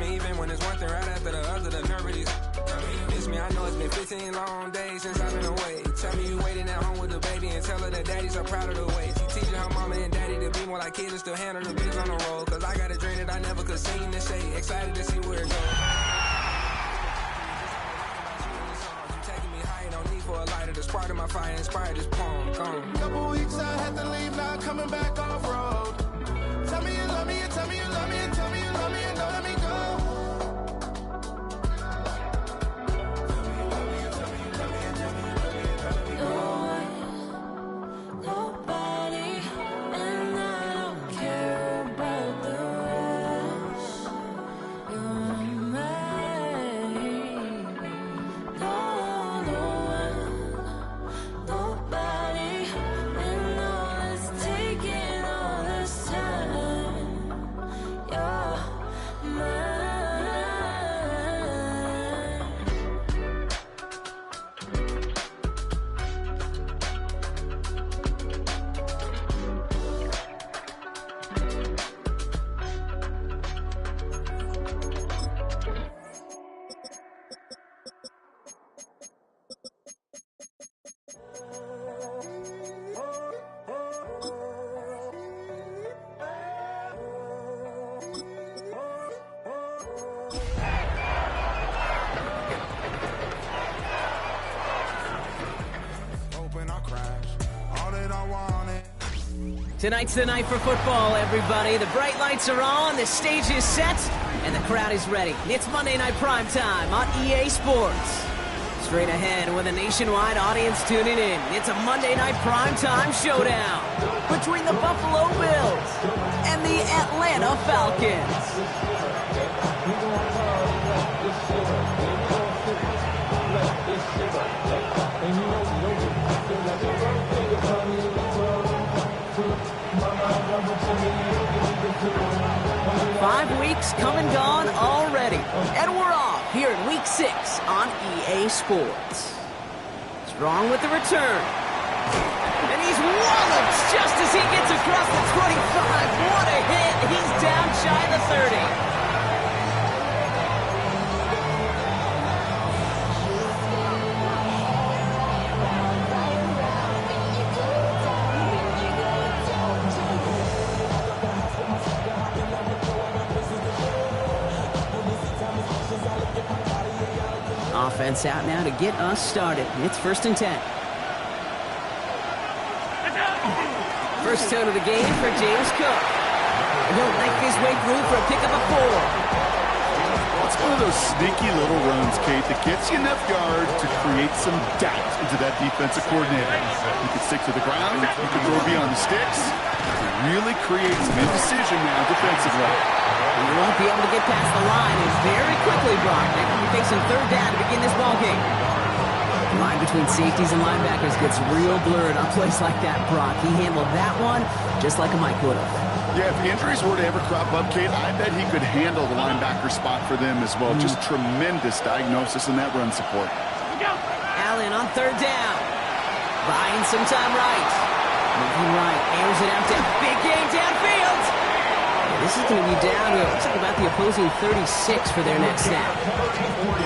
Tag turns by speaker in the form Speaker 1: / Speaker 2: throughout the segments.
Speaker 1: me even when it's one thing right after the other. The nerve of these miss me. I know it's been 15 long days since I've been away. Tell me you waiting at home with the baby and tell her that daddy's so proud of the way. She teaching her mama and daddy to be more like kids and still handle the biz on the road. Cause I got a dream that I never could sing to say. Excited to see where it goes. The spark of my fire inspired this poem. Gone.
Speaker 2: Couple weeks I had to leave, now coming back off road. Tell me you love me, and tell me you love me, and tell me you love me, and don't let me go.
Speaker 3: Tonight's the night for football, everybody. The bright lights are on, the stage is set, and the crowd is ready. It's Monday Night Primetime on EA Sports. Straight ahead with a nationwide audience tuning in, it's a Monday Night Primetime showdown between the Buffalo Bills and the Atlanta Falcons. 5 weeks come and gone already, and we're off here in Week 6 on EA Sports. Strong with the return, and he's walloped just as he gets across the 25. What a hit! He's down shy of the 30. 'Offense out now to get us started. It's 1st and 10. First tone of the game for James Cook. He'll knife his way through for a pickup of 4.
Speaker 4: It's one of those sneaky little runs, Kate, that gets you enough yard to create some doubt into that defensive coordinator. You can stick to the ground, you can throw beyond the sticks. It really creates some indecision now defensively.
Speaker 3: He won't be able to get past the line, and very quickly, Brock, they're going to be facing 3rd down to begin this ballgame. The line between safeties and linebackers gets real blurred on plays like that, Brock. He handled that one just like a Mike would have.
Speaker 4: Yeah, if injuries were to ever crop up, Kate, I bet he could handle the linebacker spot for them as well. Just tremendous diagnosis in that run support.
Speaker 3: Allen on 3rd down. Buying some time right. Moving right, airs it out down. Big gain downfield. This is going to be down to, looks like about the opposing 36 for their next snap.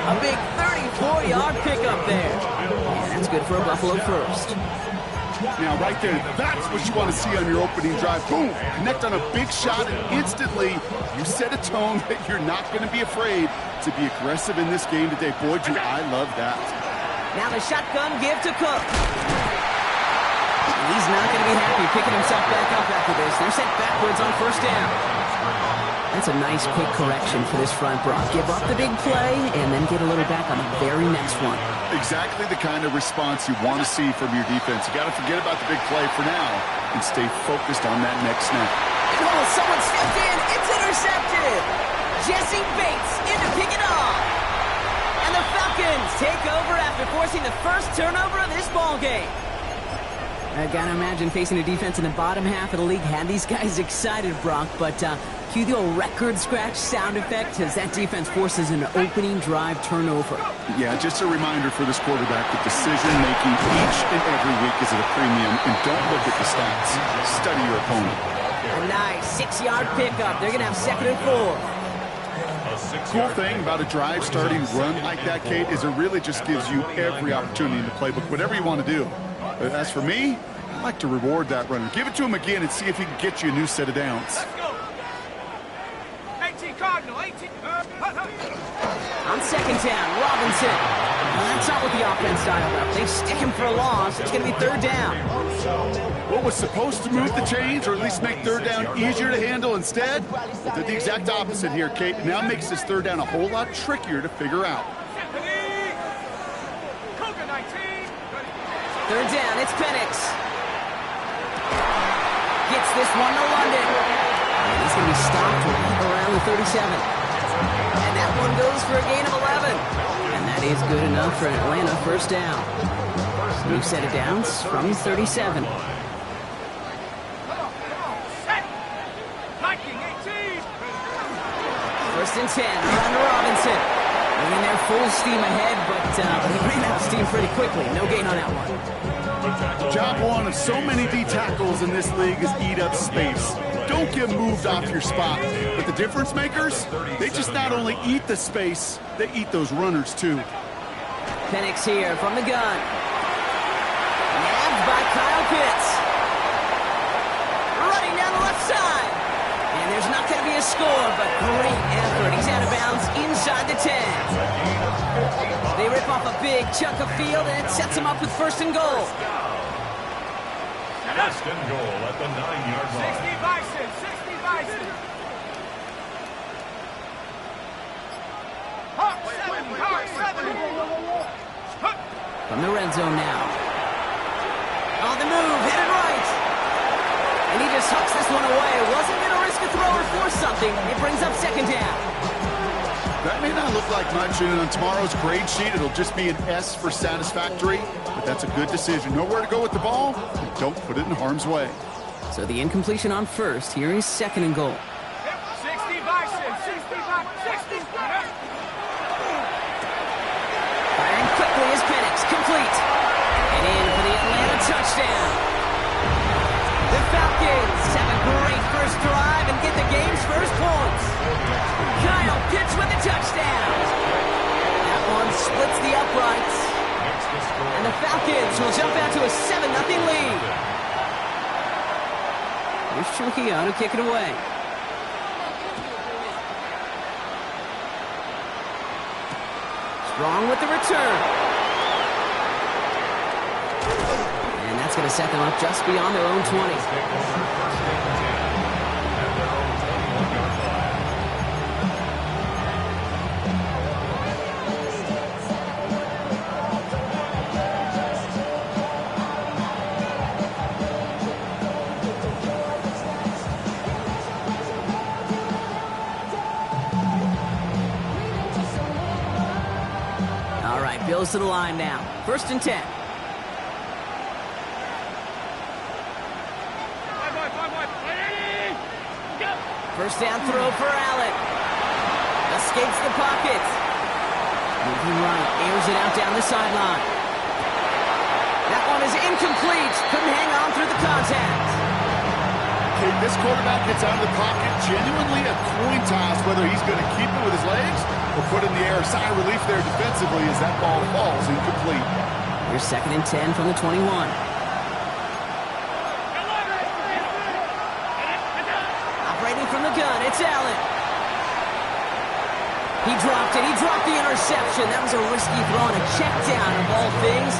Speaker 3: A big 34-yard pickup there. And that's good for a Buffalo first.
Speaker 4: Now, right there, that's what you want to see on your opening drive. Boom! Connect on a big shot, and instantly you set a tone that you're not going to be afraid to be aggressive in this game today. Boy, do I love that.
Speaker 3: Now the shotgun give to Cook. He's not going to be happy picking himself back up after this. They're sent backwards on 1st down. That's a nice quick correction for this front, Brock. Give up the big play and then get a little back on the very next one.
Speaker 4: Exactly the kind of response you want to see from your defense. You got to forget about the big play for now and stay focused on that next snap.
Speaker 3: Oh, someone stepped in. It's intercepted. Jesse Bates in to pick it off. And the Falcons take over after forcing the first turnover of this ballgame. I gotta imagine facing a defense in the bottom half of the league had these guys excited, Brock, but cue the old record scratch sound effect as that defense forces an opening drive turnover.
Speaker 4: Yeah, just a reminder for this quarterback that decision-making each and every week is at a premium, and don't look at the stats. Study your opponent.
Speaker 3: A nice 6-yard pickup. They're gonna have 2nd and 4.
Speaker 4: Cool thing about a drive starting run like that, Kate, is it really just gives you every opportunity in the playbook, whatever you want to do. But as for me, I like to reward that runner. Give it to him again and see if he can get you a new set of downs.
Speaker 2: Let's go. 18 Cardinal, 18.
Speaker 3: On second down, Robinson. Well, that's not what the offense dialed up. They stick him for a loss. It's going to be third down.
Speaker 4: What was supposed to move the chains, or at least make third down easier to handle instead, did the exact opposite here, Kate. Now makes this third down a whole lot trickier to figure out.
Speaker 3: Third down, it's Penix. Gets this one to London. And he's going to be stopped around the 37. And that one goes for a gain of 11. And that is good enough for an Atlanta first down. New set of downs from 37. First and 10, around to Robinson. Moving there full steam ahead, but he ran out of steam pretty quickly. No gain on that one.
Speaker 4: Job one of so many D tackles in this league is eat up space. Don't get moved off your spot. But the difference makers, they just not only eat the space, they eat those runners too.
Speaker 3: Penix here from the gun. Nabbed by Kyle Pitts. Running down the left side. And there's not going to be a score, but great effort. He's out of bounds inside the 10. They rip off a big chunk of field, and it sets him up with first and goal.
Speaker 5: First and goal at the 9-yard line.
Speaker 2: 60 Bison, 60 Bison. Hawk 7, Hawk 7.
Speaker 3: From the red zone now. On the move, headed right. And he just hucks this one away. Wasn't going to risk a throw or force something. It brings up second down.
Speaker 4: That may not look like much, and on tomorrow's grade sheet, it'll just be an S for satisfactory, but that's a good decision. Know where to go with the ball, and don't put it in harm's way.
Speaker 3: So the incompletion on first. Here is second and goal.
Speaker 2: 60 Bison, 60 Bison, 60.
Speaker 3: Firing quickly is Penix. Complete. And in for the Atlanta touchdown. The Falcons have a great first drive and get the game's first points. Kyle Pitts with the touchdown. That one splits the uprights. And the Falcons will jump out to a 7-0 lead. Here's Trujillo to kick it away. Strong with the return. And that's going to set them up just beyond their own 20. Bills to the line now. First and 10. First down throw for Allen. Escapes the pocket. Moving right, airs it out down the sideline. That one is incomplete. Couldn't hang on through the contact.
Speaker 4: Okay, this quarterback gets out of the pocket, genuinely a coin toss whether he's going to keep it with his legs or put in the air. Sigh of relief there defensively as that ball falls incomplete.
Speaker 3: Here's second and 10 from the 21. Operating from the gun, it's Allen. He dropped it. He dropped the interception. That was a risky throw and a check down of all things.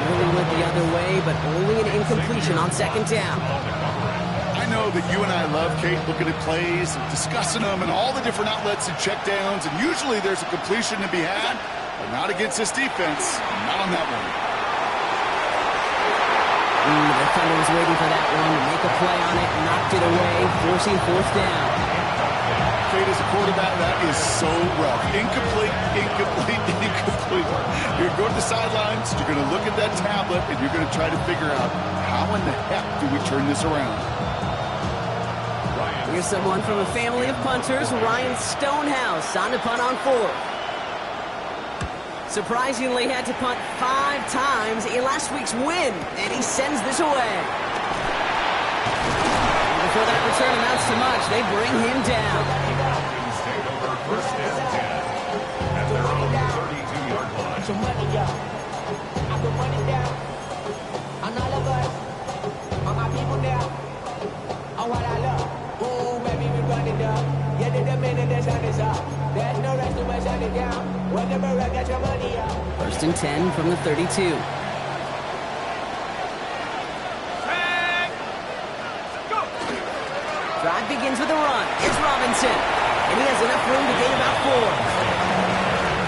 Speaker 3: Really went the other way, but only an incompletion on second down.
Speaker 4: I know that you and I love, Kate, looking at plays and discussing them and all the different outlets and checkdowns, and usually there's a completion to be had, but not against this defense. Not on that one.
Speaker 3: The Thunder was waiting for that one to make a play on it, knocked it away, forcing fourth down.
Speaker 4: Kate, as a quarterback, that is so rough. Incomplete, incomplete, incomplete. You're going to the sidelines, you're going to look at that tablet, and you're going to try to figure out how in the heck do we turn this around.
Speaker 3: Here's someone from a family of punters, Ryan Stonehouse, on to punt on fourth. Surprisingly, had to punt 5 times in last week's win, and he sends this away. And before that return amounts to much, they bring him down. First and 10 from the 32. Drive begins with a run. It's Robinson. And he has enough room to gain about 4.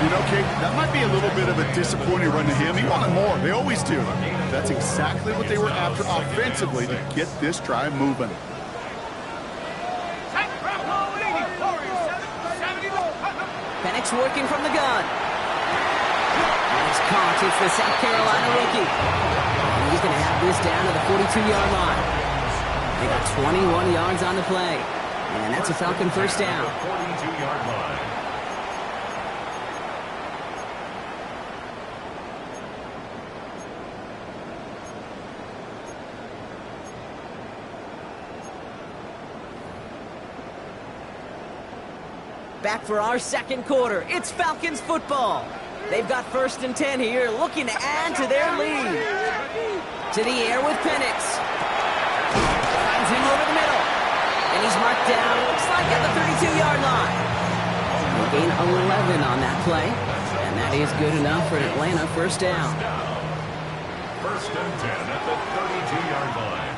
Speaker 4: You know, Kate, that might be a little bit of a disappointing run to him. He wanted more. They always do. That's exactly what they were after offensively to get this drive moving.
Speaker 3: Penix working from the gun. And it's caught. It's the South Carolina rookie. And he's going to have this down to the 42-yard line. They got 21 yards on the play. And that's a Falcon first down.
Speaker 5: 42-yard line.
Speaker 3: Back for our second quarter. It's Falcons football. They've got first and 10 here, looking to add to their lead. To the air with Penix. Finds him over the middle. And he's marked down, looks like at the 32-yard line. They gain 11 on that play. And that is good enough for an Atlanta first down.
Speaker 5: First and 10 at the 32-yard line.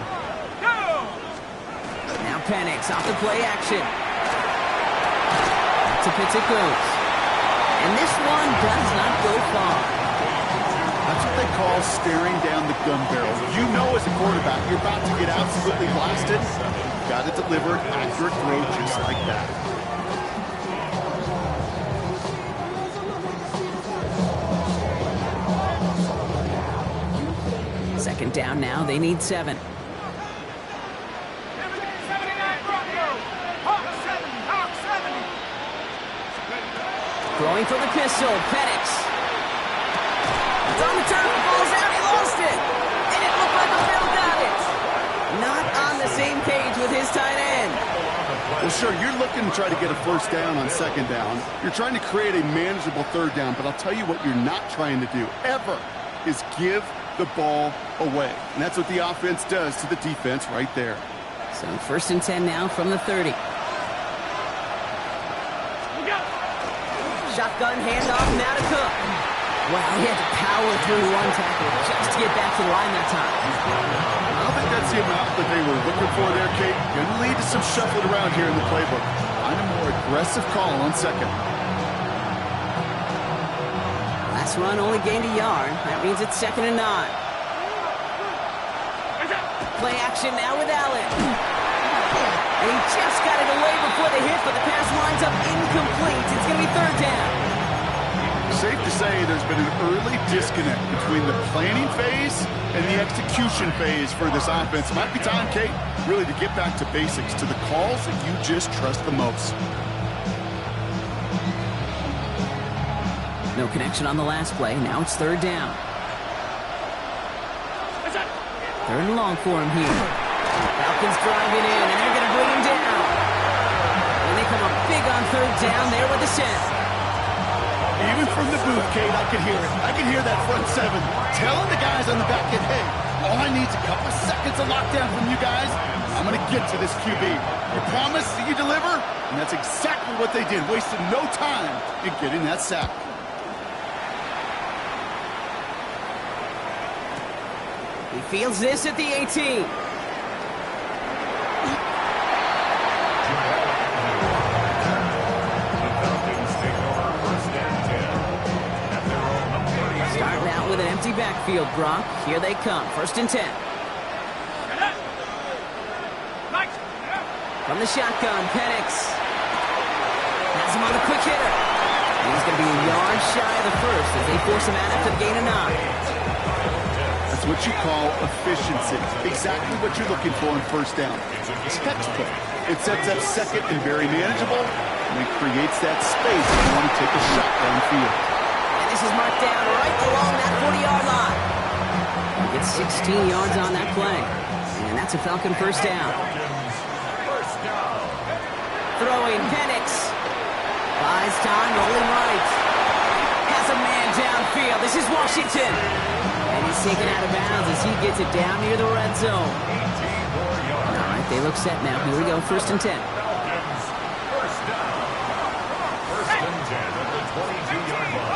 Speaker 3: Now Penix off the play action. To pitch it goes. And this one does not go far.
Speaker 4: That's what they call staring down the gun barrel. You know as a quarterback, you're about to get absolutely blasted. You've got to deliver an accurate throw just like that.
Speaker 3: Second down now, they need 7. Throwing for the pistol, Penix. It's on the turf, falls out, he lost it. And it looked like Phil got it. Not on the same page with his tight end.
Speaker 4: Well, sure, you're looking to try to get a first down on second down. You're trying to create a manageable third down, but I'll tell you what you're not trying to do, ever, is give the ball away. And that's what the offense does to the defense right there.
Speaker 3: So first and 10 now from the 30. Shotgun handoff now to Cook. Wow, he had to power through one tackle just to get back to the line that time.
Speaker 4: I don't think that's the amount that they were looking for there, Kate. Going to lead to some shuffling around here in the playbook. Find a more aggressive call on second.
Speaker 3: Last run only gained a yard. That means it's 2nd and 9. Play action now with Allen. And he just got it away before the hit, but the pass lines up incomplete. It's going to be 3rd down.
Speaker 4: Safe to say there's been an early disconnect between the planning phase and the execution phase for this offense. Might be time, Kate, really to get back to basics, to the calls that you just trust the most.
Speaker 3: No connection on the last play. Now it's 3rd down. 3rd and long for him here. Falcons driving in, and they're going to bring him down. And they come up big on 3rd down there with the set.
Speaker 4: Even from the booth, Kate, I could hear it. I could hear that front 7 telling the guys on the back end, hey, all I need is a couple of seconds of lockdown from you guys. I'm going to get to this QB. You promise that you deliver? And that's exactly what they did. Wasted no time in getting that sack.
Speaker 3: He fields this at the 18. Starting out with an empty backfield, Brock. Here they come. 1st and 10. From the shotgun, Penix. Has him on the quick hitter. He's going to be a yard shy of the first as they force him out after the gain of 9.
Speaker 4: That's what you call efficiency. Exactly what you're looking for in first down. It's textbook. It sets up second and very manageable, and it creates that space if you want to take a shot downfield.
Speaker 3: And this is marked down right along that 40-yard line. He gets 16 yards on that play. And that's a Falcon first down. Throwing Penix. Buys time, rolling right. Has a man downfield. This is Washington. And he's taken out of bounds as he gets it down near the red zone. All right, they look set now. Here we go, 1st and 10.
Speaker 5: First down. 1st and 10 at the 22-yard line.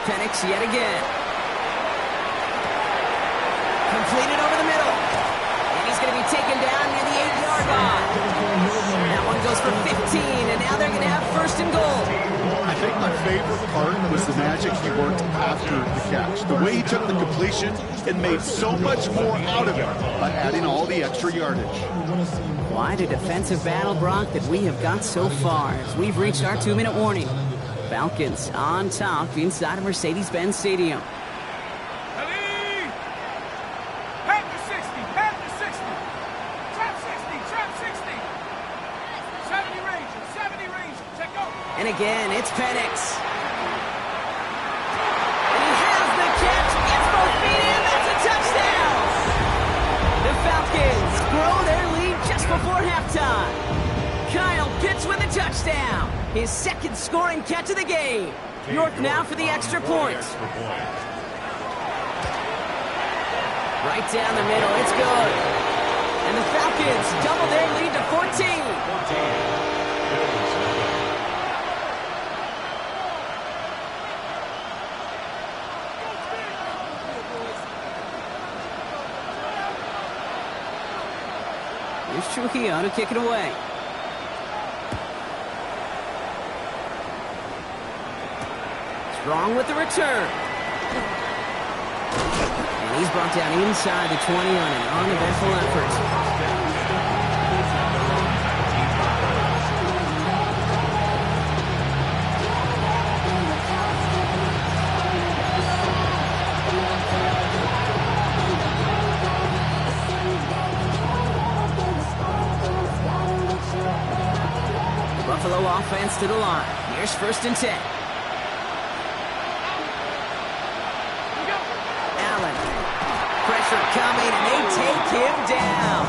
Speaker 3: Penix yet again. Completed over the middle. And he's going to be taken down near the 8-yard line. That one goes for 15, and now they're going to have first and goal.
Speaker 4: I think my favorite part was the magic he worked after the catch. The way he took the completion and made so much more out of it by adding all the extra yardage.
Speaker 3: Quite a defensive battle, Brock, that we have got so far as we've reached our 2-minute warning. Falcons on top inside of Mercedes-Benz Stadium. And again, it's Penix. And he has the catch, gets both feet in, that's a touchdown! The Falcons grow their lead just before halftime. Kyle Pitts with a touchdown. His second scoring catch of the game. York now for the extra point. Right down the middle, it's good. And the Falcons double their lead to 14. Here's Trujillo to kick it away. Strong with the return. And he's brought down inside the 20 on an uneventful effort. Buffalo offense to the line. Here's first and 10. Allen. Pressure coming, and they take him down.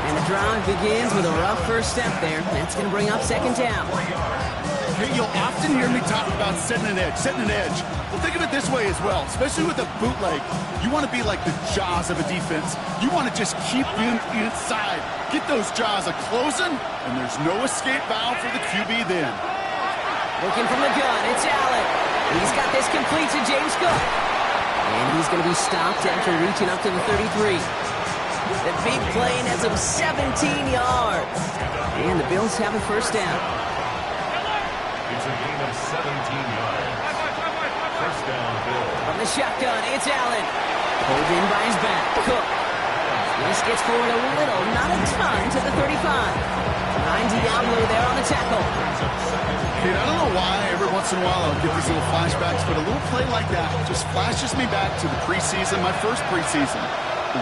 Speaker 3: And the drive begins with a rough first step there. That's going to bring up second down.
Speaker 4: Hey, you'll often hear me talk about setting an edge. Well, think of it this way as well, especially with a bootleg. You want to be like the jaws of a defense. You want to just keep them inside. Get those jaws a-closing, and there's no escape valve for the QB then.
Speaker 3: Looking from the gun, it's Allen. He's got this complete to James Cook. And he's going to be stopped after reaching up to the 33. The big play nets him 17 yards. And the Bills have a first down.
Speaker 5: It's a gain of 17 yards. First down, Bills.
Speaker 3: From the shotgun, it's Allen. Pulled in by his back. Cook. This gets forward a little, not a ton, to the 35. Behind Diablo there on the tackle.
Speaker 4: Kid, I don't know why every once in a while I'll get these little flashbacks, but a little play like that just flashes me back to the preseason, my first preseason.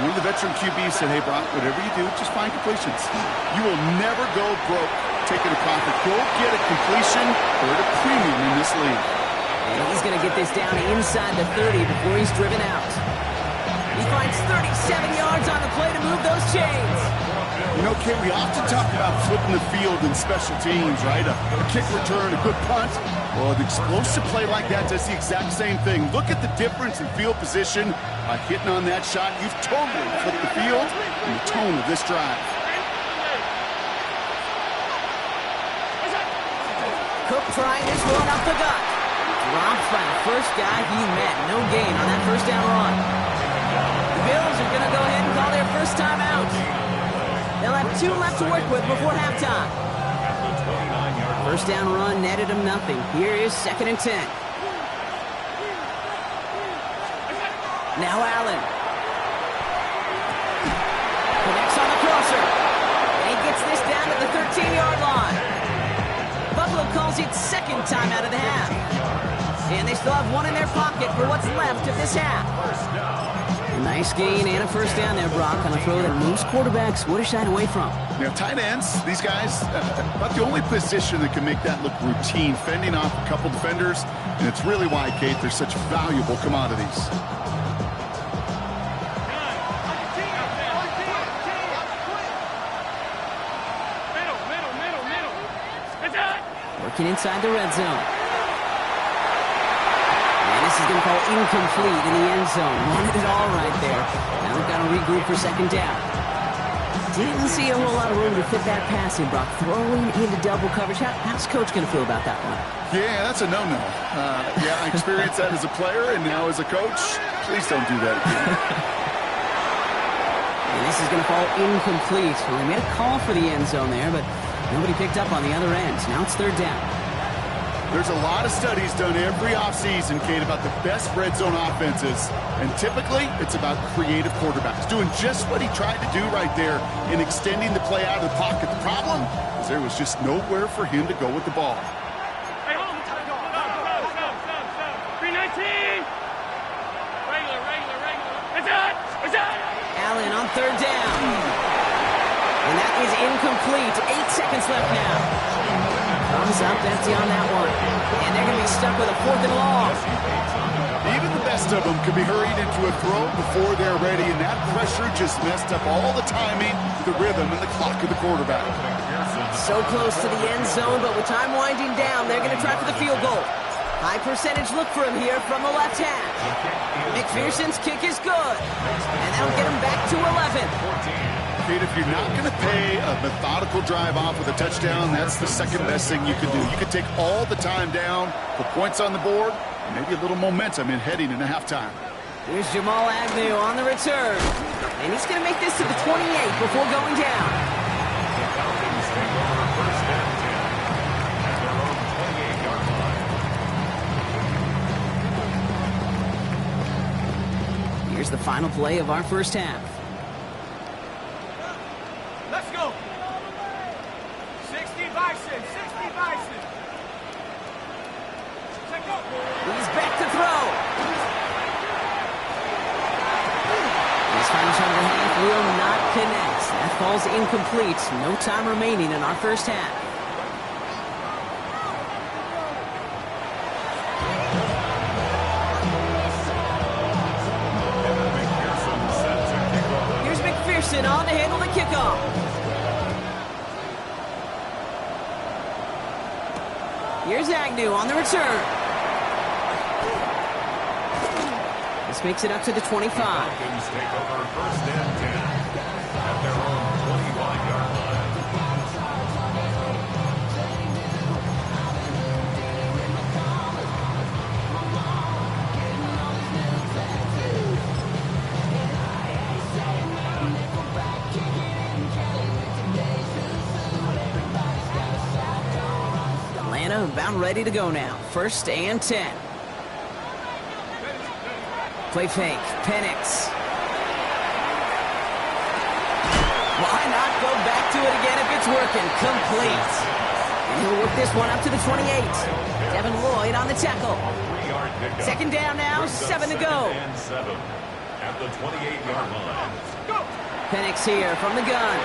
Speaker 4: When the veteran QB said, hey, Brock, whatever you do, just find completions. You will never go broke taking a profit. Go get a completion or at a premium in this league.
Speaker 3: And he's going to get this down inside the 30 before he's driven out. He finds 37 yards on the play to move those chains.
Speaker 4: You know, Kate, we often talk about flipping the field in special teams, right? A kick return, a good punt. Well, an explosive play like that does the exact same thing. Look at the difference in field position. By hitting on that shot, you've totally flipped the field and the tone of this drive.
Speaker 3: Cook trying this one up the gut. Dropped by the first guy he met. No gain on that first down run. The Bills are going to go ahead and call their first time out. They'll have 2 left to work with before halftime. First down run netted him nothing. Here is second and 10. Now Allen. Connects on the crosser. And he gets this down to the 13-yard line. Buffalo calls it second time out of the half. And they still have one in their pocket for what's left of this half. A nice gain and a first down there, Brock, on a throw that most quarterbacks would have shied away from.
Speaker 4: Now, tight ends, these guys, about the only position that can make that look routine, fending off a couple defenders, and it's really why, Kate, they're such valuable commodities.
Speaker 3: Working inside the red zone. This is going to call incomplete in the end zone. Wanted it all right there. Now we've got to regroup for second down. Didn't see a whole lot of room to fit that pass in, Brock. Throwing into double coverage. How's Coach going to feel about that one?
Speaker 4: Yeah, that's a no-no. Yeah, I experienced that as a player, and now as a coach, please don't do that again.
Speaker 3: And this is going to fall incomplete. Well, they made a call for the end zone there, but nobody picked up on the other end. Now it's third down.
Speaker 4: There's a lot of studies done every offseason, Kate, about the best red zone offenses. And typically, it's about creative quarterbacks, doing just what he tried to do right there in extending the play out of the pocket. The problem is there was just nowhere for him to go with the ball.
Speaker 6: 319! Regular. It's out!
Speaker 3: Allen on third down. And that is incomplete. 8 seconds left now. Thumbs up, empty on that one. And they're going to be stuck with a 4th and long.
Speaker 4: Even the best of them could be hurried into a throw before they're ready, and that pressure just messed up all the timing, the rhythm, and the clock of the quarterback.
Speaker 3: So close to the end zone, but with time winding down, they're going to try for the field goal. High percentage look for him here from the left half. McPherson's kick is good. And that'll get him back to 11.
Speaker 4: Kate, if you're not going to pay a methodical drive off with a touchdown, that's the second best thing you can do. You can take all the time down, put points on the board, and maybe a little momentum in heading into halftime.
Speaker 3: Here's Jamal Agnew on the return. And he's going to make this to the 28 before going down.
Speaker 5: Falcons take over first and 10 at their own 28-yard line.
Speaker 3: Here's the final play of our first half.
Speaker 6: Let's go! 60 Bison!
Speaker 3: He's back to throw. His final shot of the half will not connect. That falls incomplete. No time remaining in our first half. Here's McPherson on to handle the kickoff. Here's Agnew on the return. This makes it up to the 25.
Speaker 5: Falcons take over first and 10 at their own 25-yard
Speaker 3: Atlanta about ready to go now. First and 10. Play fake. Penix. Why not go back to it again if it's working? Complete. And he'll work this one up to the 28. Devin Lloyd on the tackle.
Speaker 5: 3-yard pickup.
Speaker 3: Second down now, 7 to go.
Speaker 5: And 7 at the 28-yard line.
Speaker 3: Penix here from the gun.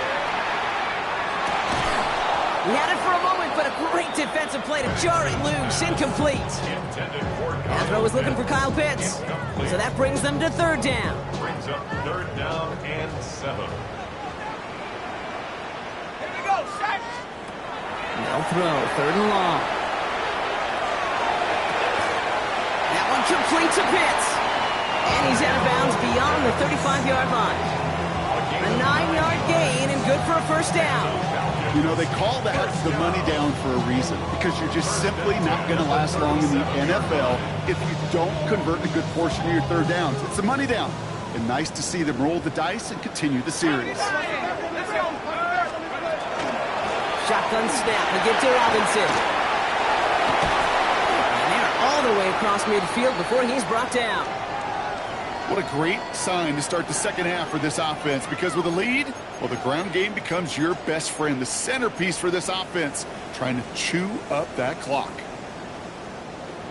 Speaker 3: He had it for a moment, but a great defensive play to jar it loose. Incomplete.
Speaker 5: Intended for
Speaker 3: That throw was looking for Kyle Pitts. So that brings them to third down.
Speaker 5: brings up third down and 7.
Speaker 6: Here we go, set!
Speaker 3: No throw, third and long. That one complete to Pitts. And he's out of bounds beyond the 35-yard line. A 9-yard gain and good for a first down.
Speaker 4: You know, they call that the money down for a reason, because you're just simply not going to last long in the NFL if you don't convert a good portion of your third downs. It's a money down. And nice to see them roll the dice and continue the series.
Speaker 3: Shotgun snap to get to Robinson. And they're all the way across midfield before he's brought down.
Speaker 4: What a great sign to start the second half for this offense, because with a lead, well, the ground game becomes your best friend, the centerpiece for this offense, trying to chew up that clock.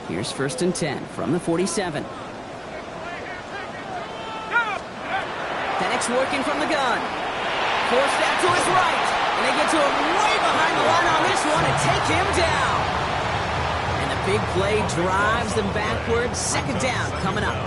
Speaker 3: Here's first and 10 from the 47. Penix working from the gun. Forced out to his right. And they get to him way behind the line on this one and take him down. And the big play drives them backwards. Second down coming up.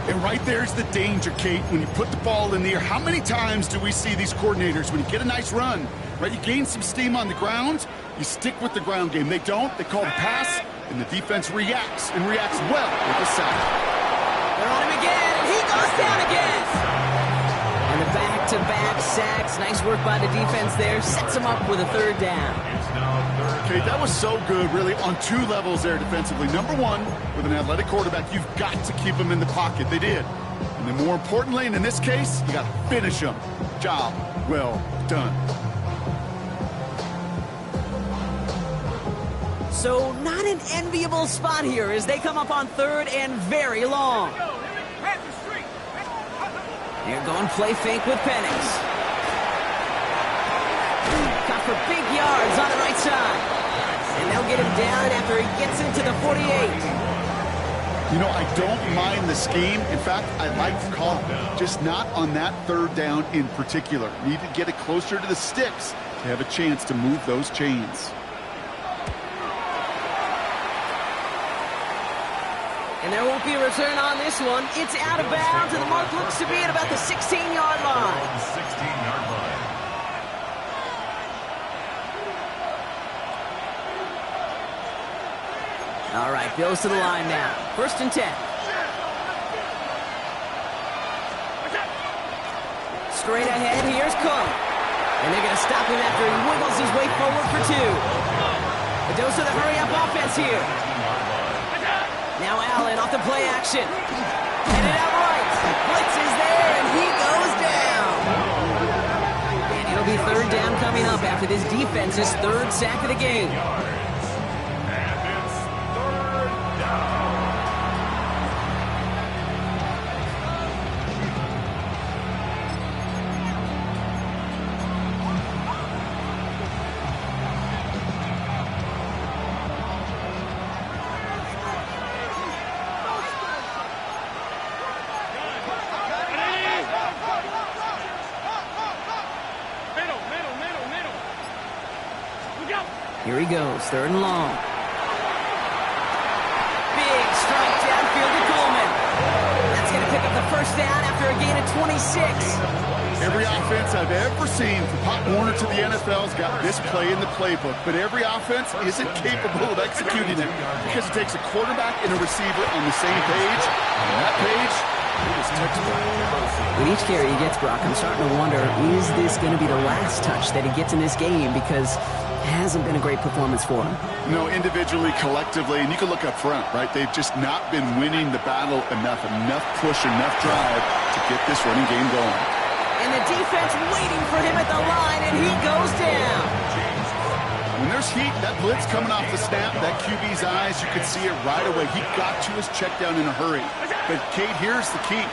Speaker 4: And right there's the danger, Kate, when you put the ball in the air. How many times do we see these coordinators, when you get a nice run, right, you gain some steam on the ground, you stick with the ground game. They don't. They call the pass, and the defense reacts, and reacts well with the sack.
Speaker 3: They're on him again, and he goes down again. And the back Back-to-back sacks. Nice work by the defense there. Sets them up with a third down.
Speaker 5: It's now third.
Speaker 4: Okay, that was so good, really, on two levels there defensively. Number one, with an athletic quarterback, you've got to keep him in the pocket. They did. And then more importantly, and in this case, you got to finish him. Job well done.
Speaker 3: So not an enviable spot here as they come up on third and very long. They're going play fake with Penix. Got for big yards on the right side. And they'll get him down after he gets into the 48.
Speaker 4: You know, I don't mind the scheme. In fact, I like the call. Just not on that third down in particular. Need to get it closer to the sticks to have a chance to move those chains.
Speaker 3: And there won't be a return on this one. It's out of bounds, and the mark looks to be at about the 16-yard line.
Speaker 5: 16-yard line.
Speaker 3: All right, Bills to the line now. 1st and 10. Straight ahead, here's Cook. And they're going to stop him after he wiggles his way forward for 2. A dose of the hurry-up offense here. Now Allen off the play action. Headed out right. Blitz is there, and he goes down. And it'll be third down coming up after this defense's third sack of the game.
Speaker 5: And it's third down.
Speaker 3: Here he goes, 3rd and long. Big strike downfield to Coleman. That's going to pick up the first down after a gain of 26.
Speaker 4: Every offense I've ever seen from Pop Warner to the NFL's got this play in the playbook, but every offense isn't capable of executing it because it takes a quarterback and a receiver on the same page. On that page, it is textbook.
Speaker 3: With each carry he gets, Brock, I'm starting to wonder, is this going to be the last touch that he gets in this game? Because it hasn't been a great performance for him.
Speaker 4: No, individually, collectively, and you can look up front, right? They've just not been winning the battle enough push, enough drive to get this running game going.
Speaker 3: And the defense waiting for him at the line, and he goes down.
Speaker 4: When there's heat, that blitz coming off the snap, that QB's eyes, you could see it right away. He got to his check down in a hurry. But, Kate, here's the key.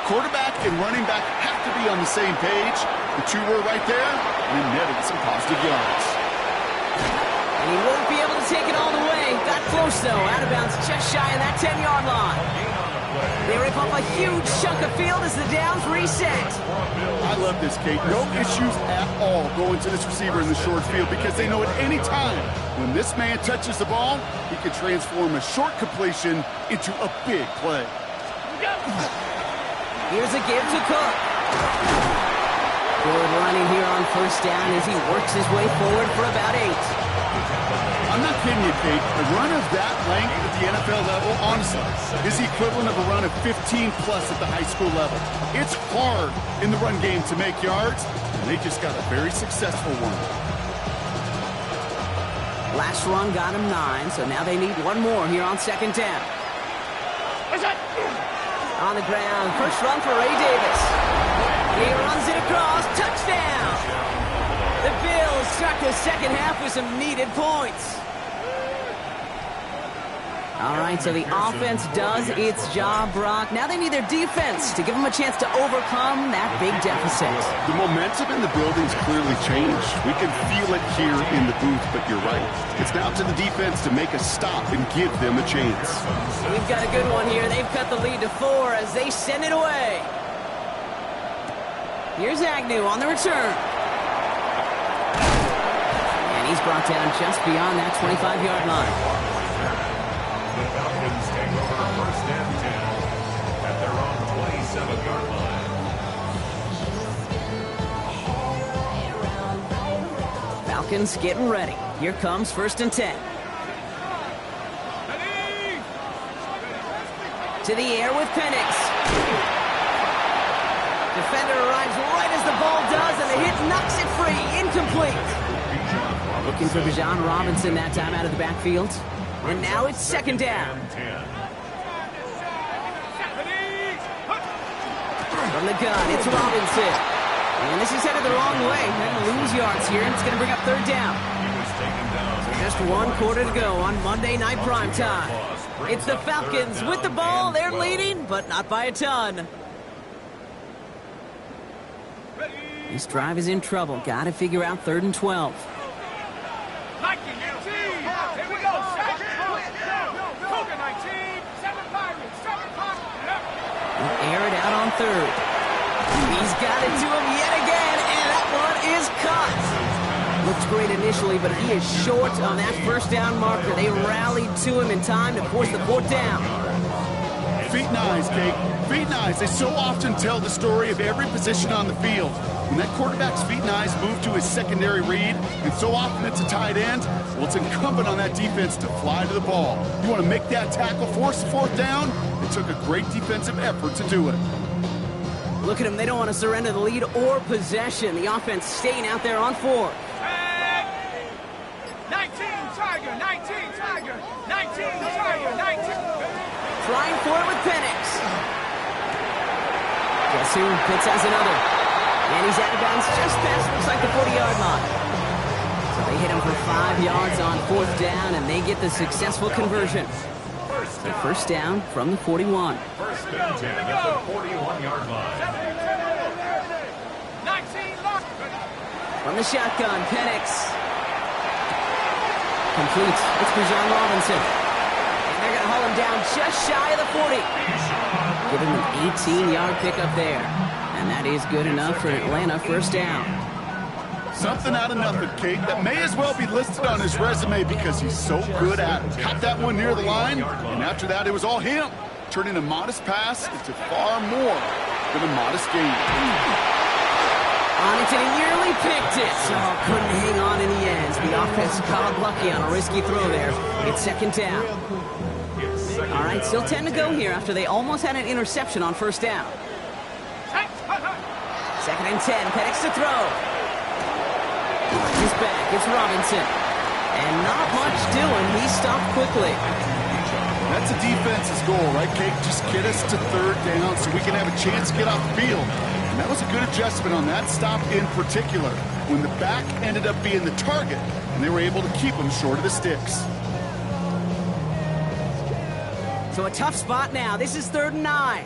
Speaker 4: Quarterback and running back have to be on the same page. The two were right there, and then netted some positive yards.
Speaker 3: And he won't be able to take it all the way. Got close, though. Out of bounds just shy of that 10-yard line. They rip up a huge chunk of field as the downs reset.
Speaker 4: I love this, Kate. No issues at all going to this receiver in the short field because they know at any time when this man touches the ball, he can transform a short completion into a big play.
Speaker 3: Here's a give to Cook. Good running here on 1st down as he works his way forward for about 8.
Speaker 4: I'm not kidding you, Kate. A run of that length at the NFL level, honestly, is the equivalent of a run of 15-plus at the high school level. It's hard in the run game to make yards, and they just got a very successful one.
Speaker 3: Last run got him 9, so now they need one more here on 2nd down. On the ground, first run for Ray Davis. He runs it across, touchdown! The Bills start the second half with some needed points. All right, so the offense does its job, Brock. Now they need their defense to give them a chance to overcome that big deficit.
Speaker 4: The momentum in the building's clearly changed. We can feel it here in the booth, but you're right. It's now to the defense to make a stop and give them a chance.
Speaker 3: We've got a good one here. They've cut the lead to 4 as they send it away. Here's Agnew on the return. And he's brought down just beyond that 25-yard line.
Speaker 5: The Falcons take over 1st and 10 at their own 27-yard line.
Speaker 3: Falcons getting ready. Here comes 1st and 10. To the air with Penix. defender arrives right as the ball does, and the hit knocks it free. Incomplete. Looking for Bijan Robinson that time out of the backfield. And now it's second down. From the gun, it's Robinson. And this is headed the wrong way. They're going to lose yards here, and it's going to bring up third down. So just one quarter to go on Monday Night Primetime. It's the Falcons with the ball. They're leading, but not by a ton. This drive is in trouble. Got to figure out 3rd and 12.
Speaker 6: Here we go. Cougar 19. 7 Pirates. 7 Pirates.
Speaker 3: We'll air it out on 3rd. He's got it to him yet again, and that one is caught. Looked great initially, but he is short on that first down marker. They rallied to him in time to force the 4th down.
Speaker 4: Feet and eyes, Kate. Feet and eyes. They so often tell the story of every position on the field. When that quarterback's feet and eyes move to his secondary read, and so often it's a tight end, well, it's incumbent on that defense to fly to the ball. You want to make that tackle, force the 4th down? It took a great defensive effort to do it.
Speaker 3: Look at them. They don't want to surrender the lead or possession. The offense staying out there on 4th.
Speaker 6: 19 Tiger. 19 Tiger. 19 Tiger. 19.
Speaker 3: Trying for it with Penix. Guess who Pitts has another. And he's out of bounds just past, looks like the 40-yard line. So they hit him for 5 yards on 4th down, and they get the successful conversion. So first down from the 41.
Speaker 5: First and 10 at the 41-yard line.
Speaker 6: 19 lock.
Speaker 3: From the shotgun, Penix. Complete. It's Bijan Robinson. And they're going to haul him down just shy of the 40. Give him an 18-yard pickup there. And that is good enough for Atlanta first down.
Speaker 4: Something out of nothing, Kate, that may as well be listed on his resume because he's so good at it. Caught that one near the line, and after that, it was all him, turning a modest pass into far more than a modest gain.
Speaker 3: On it, and he nearly picked it. Oh, couldn't hang on in the end. The offense got lucky on a risky throw there. It's second down. All right, still 10 to go here after they almost had an interception on first down. Second and 10, Penix to throw. He's back, it's Robinson. And not much doing, he stopped quickly.
Speaker 4: That's a defense's goal, right, Kate? Just get us to 3rd down so we can have a chance to get off the field. And that was a good adjustment on that stop in particular, when the back ended up being the target, and they were able to keep him short of the sticks.
Speaker 3: So a tough spot now. This is 3rd and 9.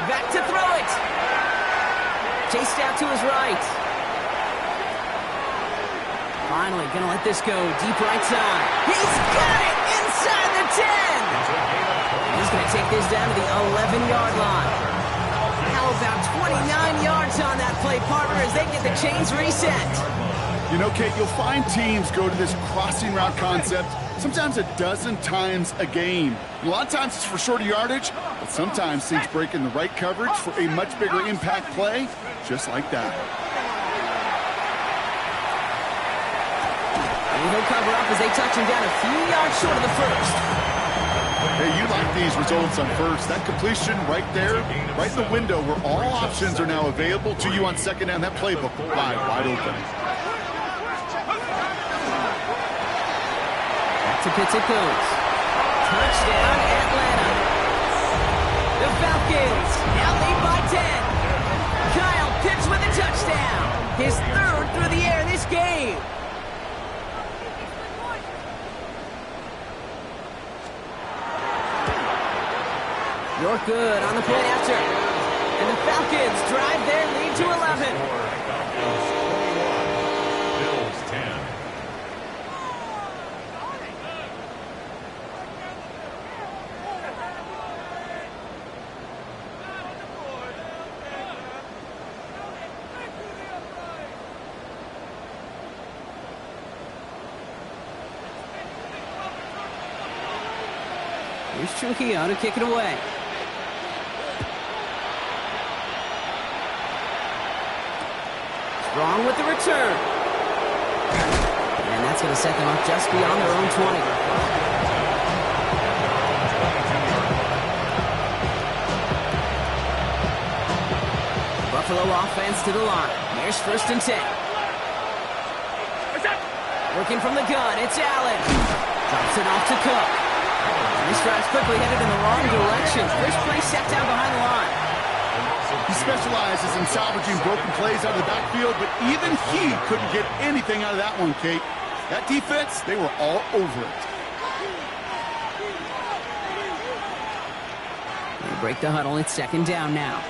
Speaker 3: Back to throw it. Chased out to his right. Finally, gonna let this go deep right side. He's got it inside the 10. He's gonna take this down to the 11-yard line. How about 29 yards on that play, partner, as they get the chains reset?
Speaker 4: You know, Kate, you'll find teams go to this crossing route concept sometimes a dozen times a game. A lot of times it's for shorter yardage, but sometimes things break in the right coverage for a much bigger impact play, just like that.
Speaker 3: And he'll cover up as they touch him down a few yards short of the first.
Speaker 4: Hey, you like these results on first. That completion right there, right in the window where all options are now available to you on second down. That playbook will lie wide open.
Speaker 3: To Pitts it goes. Touchdown, Atlanta. The Falcons now lead by 10. Kyle Pitts with a touchdown. His 3rd through the air this game. You're good on the play after. And the Falcons drive their lead to 11.
Speaker 5: Bills 10.
Speaker 3: Here's Trujillo to kick it away. Strong with the return. And that's going to set them up just beyond their own 20. Buffalo offense to the line. Here's 1st and 10. Working from the gun, it's Allen. Drops it off to Cook. This drive's quickly headed in the wrong direction. First play set down behind the line.
Speaker 4: He specializes in salvaging broken plays out of the backfield, but even he couldn't get anything out of that one, Kate. That defense, they were all over it.
Speaker 3: They break the huddle. It's 2nd down now.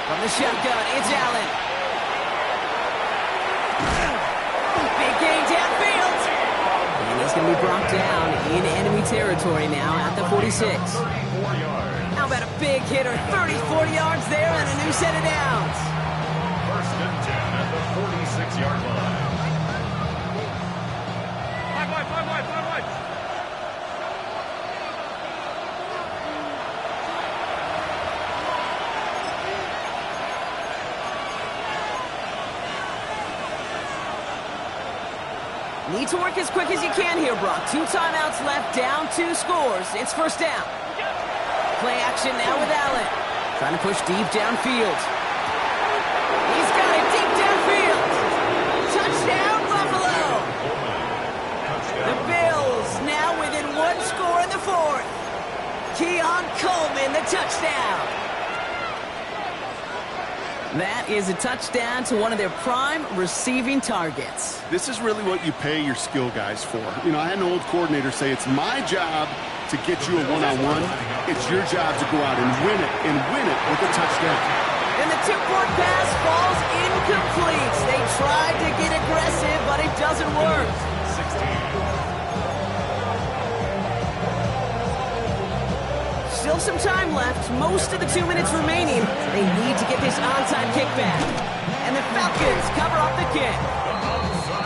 Speaker 3: From the shotgun, it's Allen. Big gain downfield. And he's going to be brought down in enemy territory now at the 46. How about a big hitter? 30, 40 yards there and a new set of downs.
Speaker 5: 1st and 10 at the 46-yard line.
Speaker 6: 5 wide, 5 wide, 5 wide.
Speaker 3: Need to work as quick as you can here, Brock. 2 timeouts left, down 2 scores. It's 1st down. Play action now with Allen. Trying to push deep downfield. He's got it deep downfield. Touchdown, Buffalo. The Bills now within 1 score in the 4th. Keon Coleman, the touchdown. That is a touchdown to one of their prime receiving targets.
Speaker 4: This is really what you pay your skill guys for. You know, I had an old coordinator say, it's my job to get you a one-on-one. It's your job to go out and win it with a touchdown.
Speaker 3: And the 2-point pass falls incomplete. They tried to get aggressive, but it doesn't work.
Speaker 5: 16.
Speaker 3: Still some time left. Most of the 2 minutes remaining. They need to get this onside kick back. And the Falcons cover up the kick.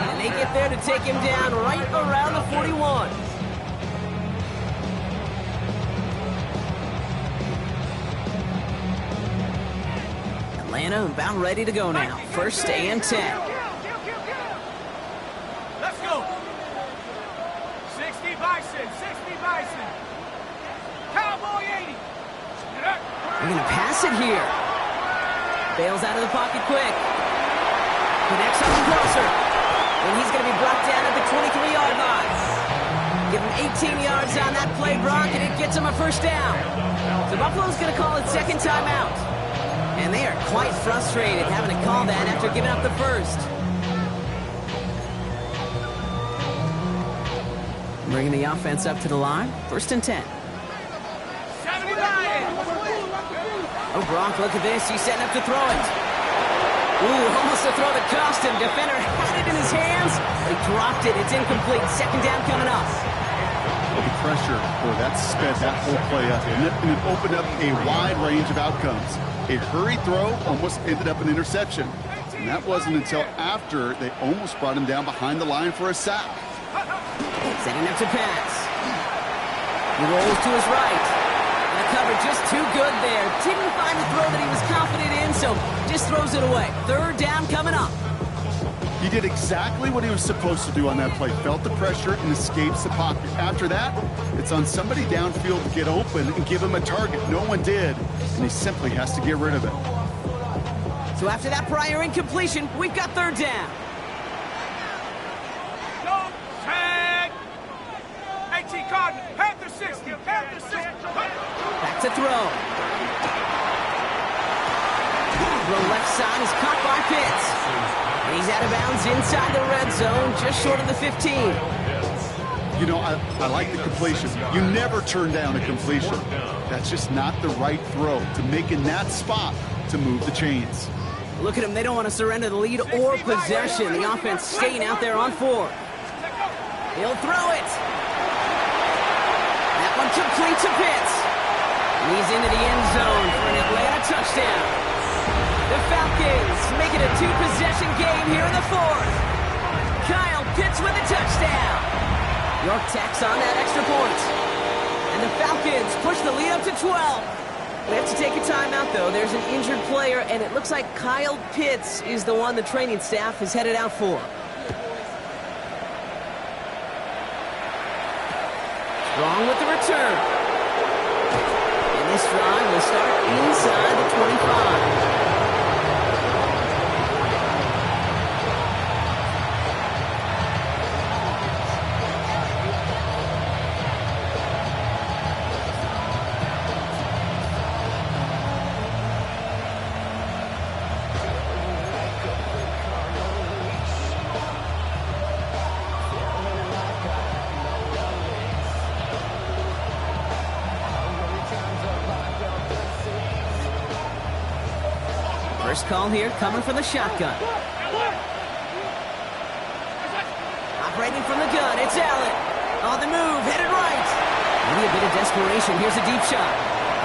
Speaker 3: And they get there to take him down right around the 41. Atlanta about ready to go now. 1st and 10.
Speaker 6: Let's go. 60 Bison, 60 Bison. Cowboy 80.
Speaker 3: They're going to pass it here. Bails out of the pocket quick. Connects on the crosser. And he's going to be brought down at the 23-yard line. Give him 18 yards on that play, Brock, and it gets him a 1st down. So Buffalo's going to call it 2nd timeout. And they are quite frustrated having to call that after giving up the 1st. Bringing the offense up to the line. 1st and 10. Oh, Brock, look at this. He's setting up to throw it. Ooh, almost a throw that cost him. Defender had it in his hands. He dropped it. It's incomplete. 2nd down coming up.
Speaker 4: The pressure, boy, that sped that whole play up. And it opened up a wide range of outcomes. A hurried throw almost ended up an interception. And that wasn't until after they almost brought him down behind the line for a sack.
Speaker 3: Setting up to pass. He rolls to his right. And the cover just too good there. Didn't find the throw that he was confident in, so just throws it away. 3rd down coming up.
Speaker 4: He did exactly what he was supposed to do on that play. Felt the pressure and escapes the pocket. After that, it's on somebody downfield to get open and give him a target. No one did, and he simply has to get rid of it.
Speaker 3: So after that prior incompletion, we've got 3rd down.
Speaker 6: Go, tag. 18 Cardinal, Panther 60, Panther 60.
Speaker 3: Back to throw. The left side is caught by Pitts. And he's out of bounds inside the red zone, just short of the 15.
Speaker 4: You know, I like the completion. You never turn down a completion. That's just not the right throw to make in that spot to move the chains.
Speaker 3: Look at them. They don't want to surrender the lead or possession. The offense staying out there on 4. He'll throw it. That one complete to Pitts. And he's into the end zone for an Atlanta touchdown. The Falcons make it a 2-possession game here in the 4th. Kyle Pitts with a touchdown. York tacks on that extra point. And the Falcons push the lead up to 12. We have to take a timeout, though. There's an injured player, and it looks like Kyle Pitts is the one the training staff is headed out for. Strong with the return. This drive will start inside the 25. First call here coming from the shotgun. Operating from the gun, it's Allen. On the move, headed right. Maybe a bit of desperation. Here's a deep shot.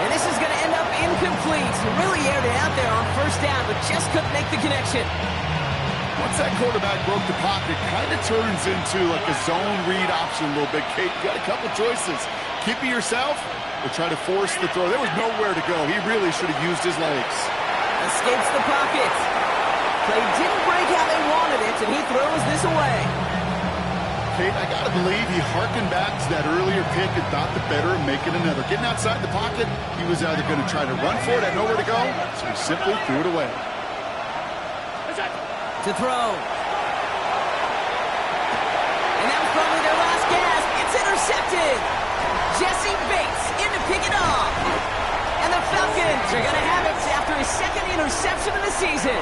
Speaker 3: And this is going to end up incomplete. Really aired it out there on first down, but just couldn't make the connection.
Speaker 4: Once that quarterback broke the pocket, kind of turns into like a zone read option a little bit. Kate, you got a couple choices. Keep it yourself or try to force the throw. There was nowhere to go. He really should have used his legs.
Speaker 3: Escapes the pocket. Play didn't break how they wanted it, and he throws this away.
Speaker 4: Kate, I got to believe he harkened back to that earlier pick and thought the better of making another. Getting outside the pocket, he was either going to try to run for it, had nowhere to go, so he simply threw it away.
Speaker 3: To throw. And that was probably their last gasp. It's intercepted. Jesse Bates in to pick it off. And the Falcons are going to have it after his second interception of the season.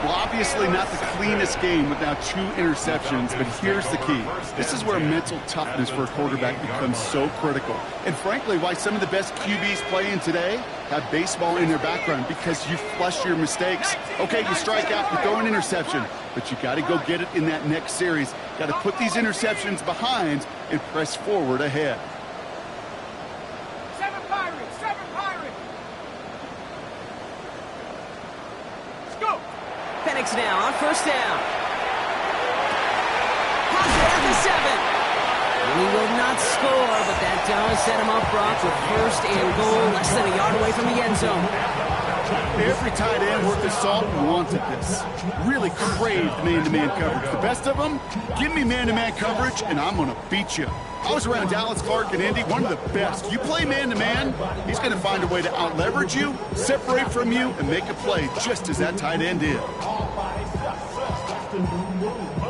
Speaker 4: Well, obviously not the cleanest game with now 2 interceptions, but here's the key. This is where mental toughness for a quarterback becomes so critical. And frankly, why some of the best QBs playing today have baseball in their background, because you flush your mistakes. Okay, you strike out, you throw an interception, but you got to go get it in that next series. Got to put these interceptions behind and press forward ahead.
Speaker 6: Seven Pirates! Let's go!
Speaker 3: Penix now on first down. Has it at the 7. And he will not score, but that does set him up, Brock, with first and goal, less than a yard away from the end zone.
Speaker 4: Every tight end worth his salt wanted this. Really craved man-to-man coverage. The best of them, give me man-to-man coverage, and I'm going to beat you. I was around Dallas Clark and Indy, one of the best. You play man-to-man, he's going to find a way to out-leverage you, separate from you, and make a play, just as that tight end did.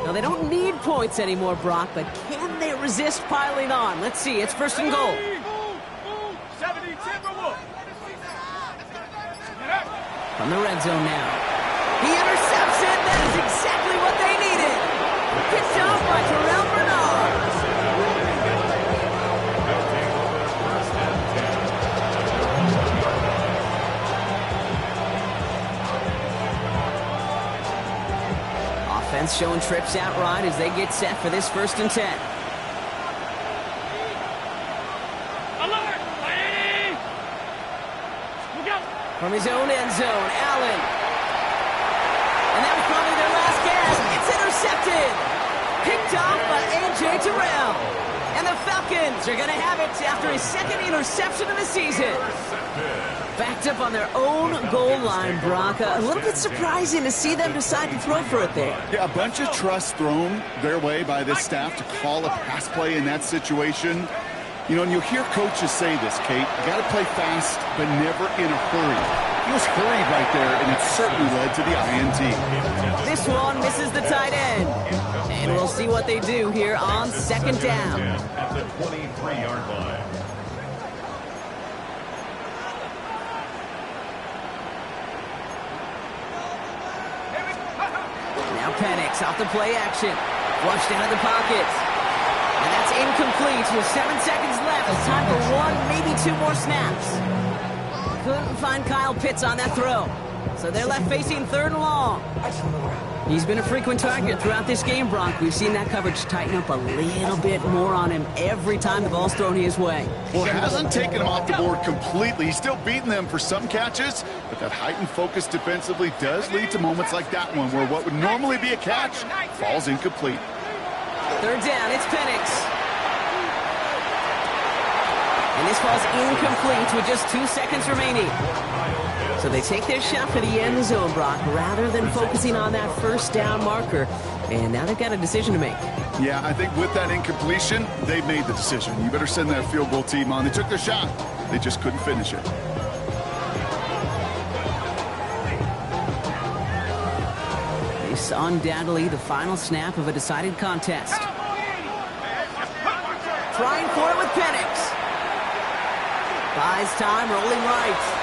Speaker 3: Now, they don't need points anymore, Brock, but can they resist piling on? Let's see. It's first and goal.
Speaker 6: 70 Timberwolves.
Speaker 3: From the red zone now. He intercepts it. That is exactly what they needed. Picked off by Terrell Bernard. Offense showing trips out right as they get set for this 1st and 10.
Speaker 6: Alert! Ready! Look out!
Speaker 3: From his own end zone, Allen. And that was probably their last gasp. It's intercepted. Picked off by A.J. Terrell. And the Falcons are going to have it after his second interception of the season. Backed up on their own goal line, Brock. A little bit surprising to see them decide to throw for it there.
Speaker 4: Yeah, a bunch of trust thrown their way by this staff to call a pass play in that situation. You know, and you'll hear coaches say this, Kate. You got to play fast, but never in a hurry. He was hurried right there, and it certainly led to the INT.
Speaker 3: This one misses the tight end. And we'll see what they do here on 2nd down.
Speaker 5: At the 23-yard line.
Speaker 3: Now Penix off the play action. Flushed out of the pocket. And that's incomplete with 7 seconds left. It's time for 1, maybe 2 more snaps. Couldn't find Kyle Pitts on that throw. So they're left facing 3rd and long. He's been a frequent target throughout this game, Brock. We've seen that coverage tighten up a little bit more on him every time the ball's thrown his way.
Speaker 4: Well, it hasn't taken him off the board completely. He's still beating them for some catches, but that heightened focus defensively does lead to moments like that one where what would normally be a catch falls incomplete.
Speaker 3: 3rd down, it's Penix. And this falls incomplete with just 2 seconds remaining. So they take their shot for the end zone, Brock, rather than focusing on that 1st down marker. And now they've got a decision to make.
Speaker 4: Yeah, I think with that incompletion, they made the decision. You better send that field goal team on. They took their shot. They just couldn't finish it.
Speaker 3: It's undoubtedly the final snap of a decided contest. Trying for it with Penix. Buys time, rolling right.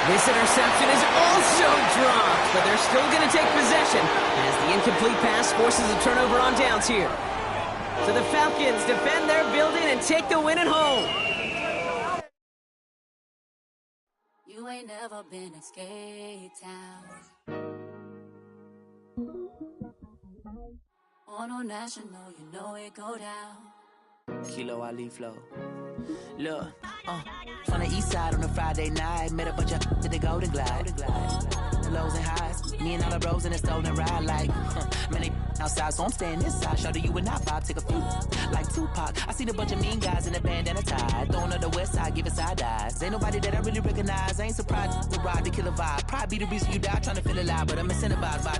Speaker 3: This interception is also dropped, but they're still going to take possession as the incomplete pass forces a turnover on downs here. So the Falcons defend their building and take the win at home.
Speaker 7: You ain't never been in Skate Town. On national, you know it go down.
Speaker 8: Kilo Ali flow. Look, from the east side on a Friday night, met a bunch of to the Golden Glide. The lows and highs, me and all the bros in a stolen ride like, man, they outside, so I'm staying this side. Show you and I vibe, take a few, like Tupac. I seen a bunch of mean guys in a bandana tie, throwing up the west side, giving side eyes. Ain't nobody that I really recognize, I ain't surprised to ride the killer vibe. Probably be the reason you die, trying to feel alive, but I'm incentivized by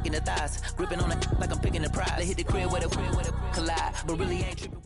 Speaker 8: in the thighs, gripping on it like I'm picking the prize. They hit the crib with a collide, but really ain't tripping.